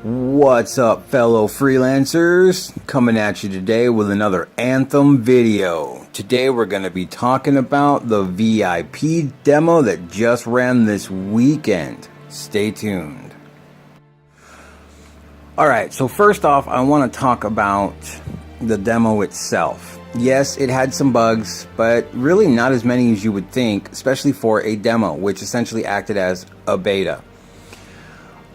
What's up, fellow freelancers? Coming at you today with another Anthem video. Today we're going to be talking about the VIP demo that just ran this weekend. Stay tuned. Alright, so first off, I want to talk about the demo itself. Yes, it had some bugs, but really not as many as you would think, especially for a demo, which essentially acted as a beta.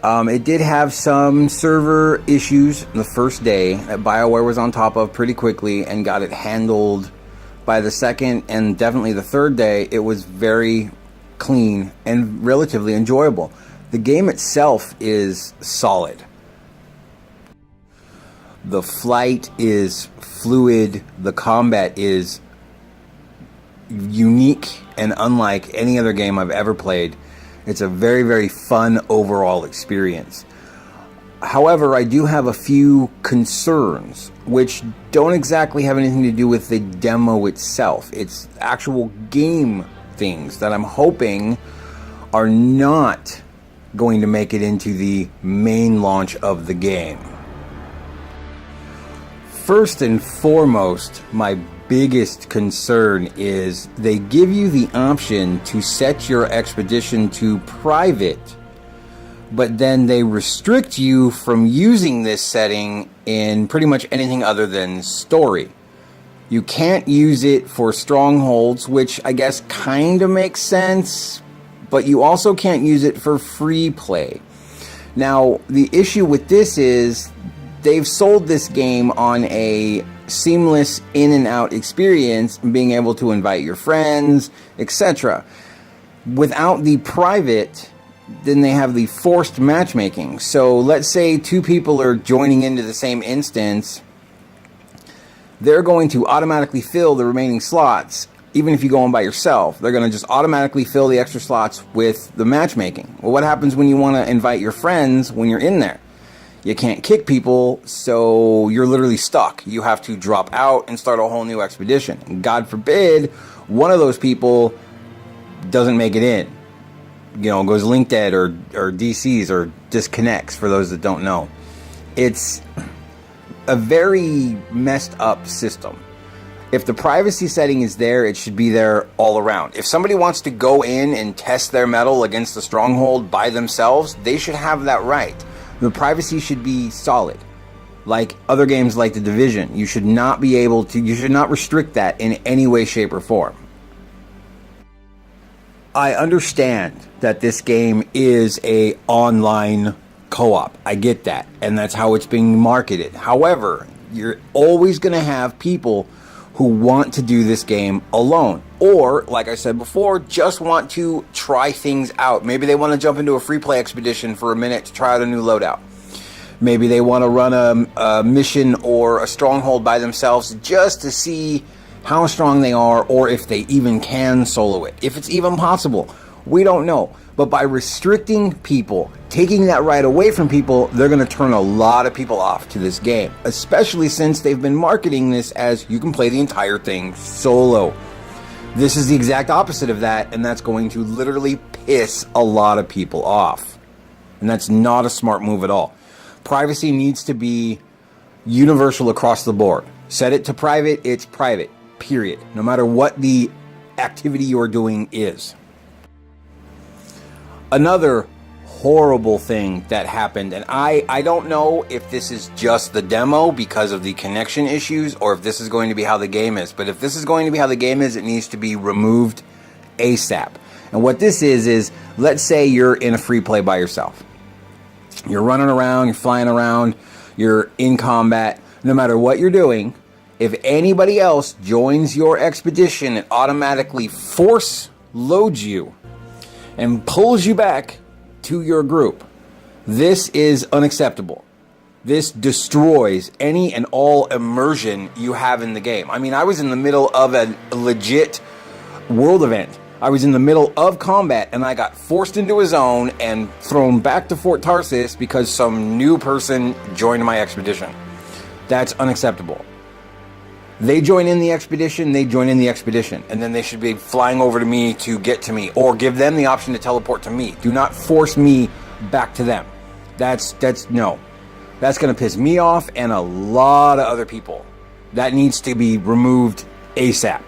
It did have some server issues the first day that BioWare was on top of pretty quickly and got it handled by the second and definitely the third day. It was very clean and relatively enjoyable. The game itself is solid. The flight is fluid. The combat is unique and unlike any other game I've ever played. It's a very, very fun overall experience. However, I do have a few concerns, which don't exactly have anything to do with the demo itself. It's actual game things that I'm hoping are not going to make it into the main launch of the game. First and foremost, my biggest concern is they give you the option to set your expedition to private, but then they restrict you from using this setting in pretty much anything other than story. You can't use it for strongholds, which I guess kind of makes sense, but you also can't use it for free play. Now, the issue with this is they've sold this game on a seamless in and out experience, being able to invite your friends, etc. Without the private, then they have the forced matchmaking. So let's say two people are joining into the same instance, they're going to automatically fill the remaining slots. Even if you go on by yourself, they're going to just automatically fill the extra slots with the matchmaking. Well, what happens when you want to invite your friends when you're in there? You can't kick people, so you're literally stuck. You have to drop out and start a whole new expedition. And God forbid, one of those people doesn't make it in. You know, goes link dead or DCs or disconnects, for those that don't know. It's a very messed up system. If the privacy setting is there, it should be there all around. If somebody wants to go in and test their mettle against the stronghold by themselves, they should have that right. The privacy should be solid. Like other games like The Division, you should not be able to, you should not restrict that in any way, shape, or form. I understand that this game is a online co-op. I get that, and that's how it's being marketed. However, you're always going to have people who want to do this game alone, or, like I said before, just want to try things out. Maybe they want to jump into a free play expedition for a minute to try out a new loadout. Maybe they want to run a mission or a stronghold by themselves just to see how strong they are, or if they even can solo it. If it's even possible, we don't know. But by restricting people, taking that right away from people, they're going to turn a lot of people off to this game, especially since they've been marketing this as you can play the entire thing solo. This is the exact opposite of that, and that's going to literally piss a lot of people off. And that's not a smart move at all. Privacy needs to be universal across the board. Set it to private, it's private, period. No matter what the activity you're doing is. Another horrible thing that happened, and I don't know if this is just the demo because of the connection issues or if this is going to be how the game is, but if this is going to be how the game is, it needs to be removed ASAP. And what this is let's say you're in a free play by yourself. You're running around, you're flying around, you're in combat. No matter what you're doing, if anybody else joins your expedition, it automatically force loads you and pulls you back to your group. This is unacceptable. This destroys any and all immersion you have in the game. I mean, I was in the middle of a legit world event. I was in the middle of combat and I got forced into a zone and thrown back to Fort Tarsis because some new person joined my expedition. That's unacceptable. They join in the expedition, and then they should be flying over to me to get to me, or give them the option to teleport to me. Do not force me back to them. No. That's going to piss me off and a lot of other people. That needs to be removed ASAP.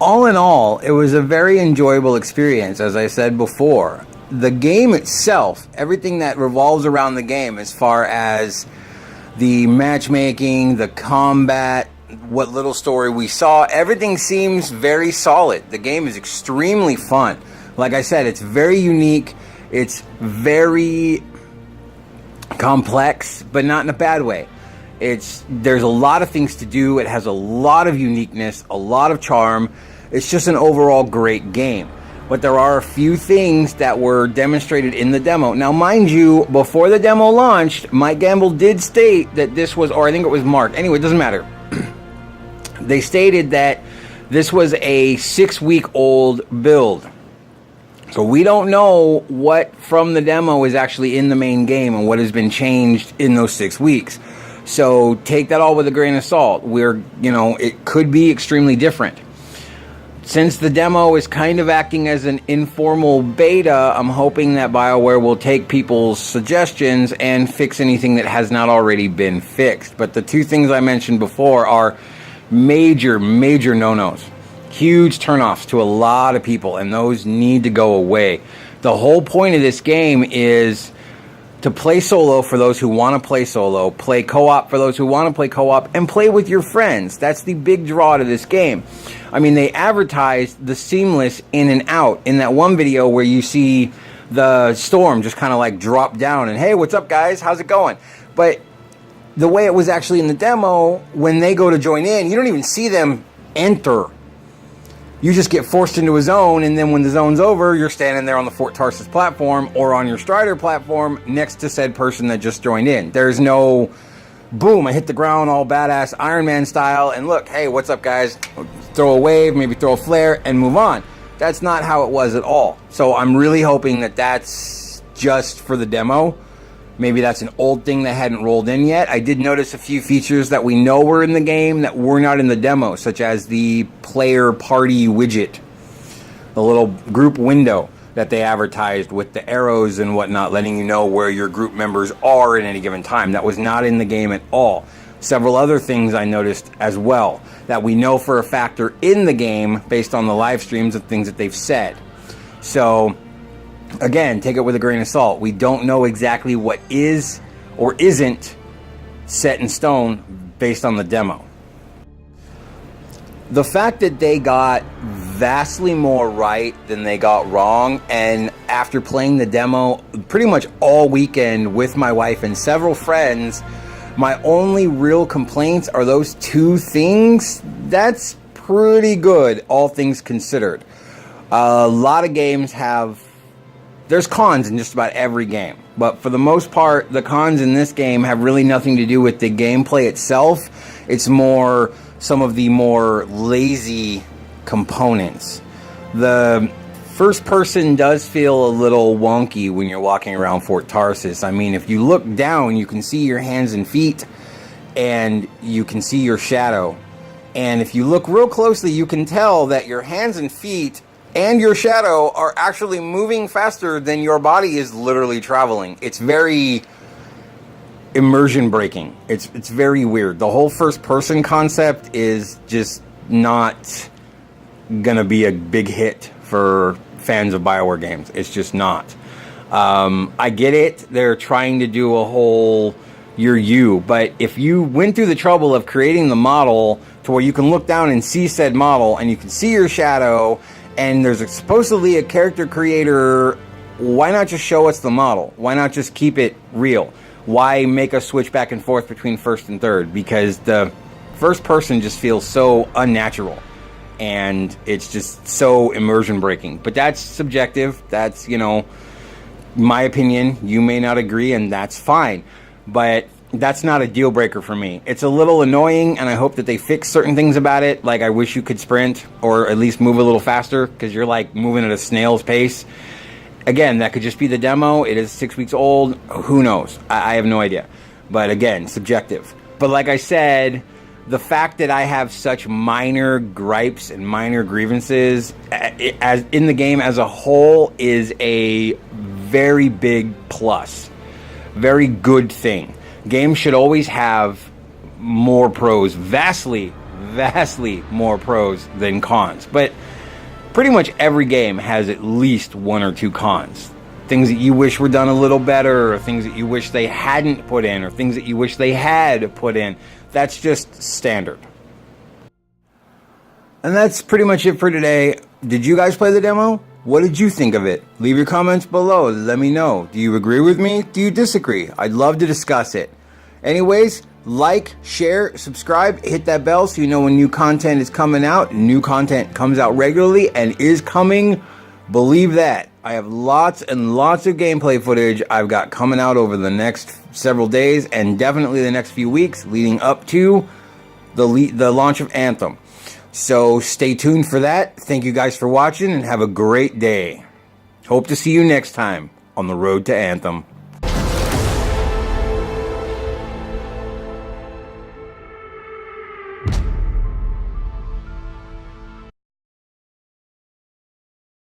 All in all, it was a very enjoyable experience, as I said before. The game itself, everything that revolves around the game as far as the matchmaking, the combat, what little story we saw, everything seems very solid. The game is extremely fun. Like I said, it's very unique. It's very complex, but not in a bad way. There's a lot of things to do. It has a lot of uniqueness, a lot of charm. It's just an overall great game. But there are a few things that were demonstrated in the demo. Now, mind you, before the demo launched, Mike Gamble did state that this was, or I think it was Mark. Anyway, it doesn't matter. They stated that this was a 6-week-old build. So we don't know what from the demo is actually in the main game and what has been changed in those 6 weeks. So take that all with a grain of salt. It could be extremely different. Since the demo is kind of acting as an informal beta, I'm hoping that BioWare will take people's suggestions and fix anything that has not already been fixed. But the two things I mentioned before are major, major no-nos. Huge turnoffs to a lot of people, and those need to go away. The whole point of this game is to play solo for those who want to play solo, play co-op for those who want to play co-op, and play with your friends. That's the big draw to this game. I mean, they advertised the seamless in and out in that one video where you see the storm just kind of like drop down and, hey, what's up, guys? How's it going? But the way it was actually in the demo, when they go to join in, you don't even see them enter. You just get forced into a zone, and then when the zone's over, you're standing there on the Fort Tarsis platform or on your Strider platform next to said person that just joined in. There's no, boom, I hit the ground all badass Iron Man style, and look, hey, what's up, guys? Throw a wave, maybe throw a flare, and move on. That's not how it was at all. So I'm really hoping that that's just for the demo. Maybe that's an old thing that hadn't rolled in yet. I did notice a few features that we know were in the game that were not in the demo, such as the player party widget, the little group window that they advertised with the arrows and whatnot, letting you know where your group members are at any given time. That was not in the game at all. Several other things I noticed as well that we know for a factor in the game based on the live streams of things that they've said. So again, take it with a grain of salt. We don't know exactly what is or isn't set in stone based on the demo. The fact that they got vastly more right than they got wrong, and after playing the demo pretty much all weekend with my wife and several friends, my only real complaints are those two things. That's pretty good, all things considered. A lot of games have... There's cons in just about every game, but for the most part, the cons in this game have really nothing to do with the gameplay itself. It's more some of the more lazy components. The first person does feel a little wonky when you're walking around Fort Tarsis. I mean, if you look down, you can see your hands and feet, and you can see your shadow. And if you look real closely, you can tell that your hands and feet and your shadow are actually moving faster than your body is literally traveling. It's very immersion breaking. It's very weird. The whole first person concept is just not gonna be a big hit for fans of BioWare games. It's just not. I get it. They're trying to do a whole you're you, but if you went through the trouble of creating the model to where you can look down and see said model and you can see your shadow, and there's supposedly a character creator, why not just show us the model? Why not just keep it real? Why make us switch back and forth between first and third? Because the first person just feels so unnatural, and it's just so immersion breaking. But that's subjective. That's, my opinion. You may not agree, and that's fine. But that's not a deal breaker for me. It's a little annoying, and I hope that they fix certain things about it. Like, I wish you could sprint or at least move a little faster, because you're like moving at a snail's pace. Again, that could just be the demo. It is 6 weeks old. Who knows? I have no idea. But again, subjective. But like I said, the fact that I have such minor gripes and minor grievances as in the game as a whole is a very big plus. Very good thing. Games should always have more pros, vastly more pros than cons. But pretty much every game has at least one or two cons. Things that you wish were done a little better, or things that you wish they hadn't put in, or things that you wish they had put in. That's just standard. And that's pretty much it for today. Did you guys play the demo? What did you think of it? Leave your comments below. Let me know. Do you agree with me? Do you disagree? I'd love to discuss it. Anyways, like, share, subscribe, hit that bell so you know when new content is coming out. New content comes out regularly and is coming. Believe that. I have lots and lots of gameplay footage I've got coming out over the next several days and definitely the next few weeks leading up to the launch of Anthem. So stay tuned for that. Thank you guys for watching and have a great day. Hope to see you next time on the road to Anthem.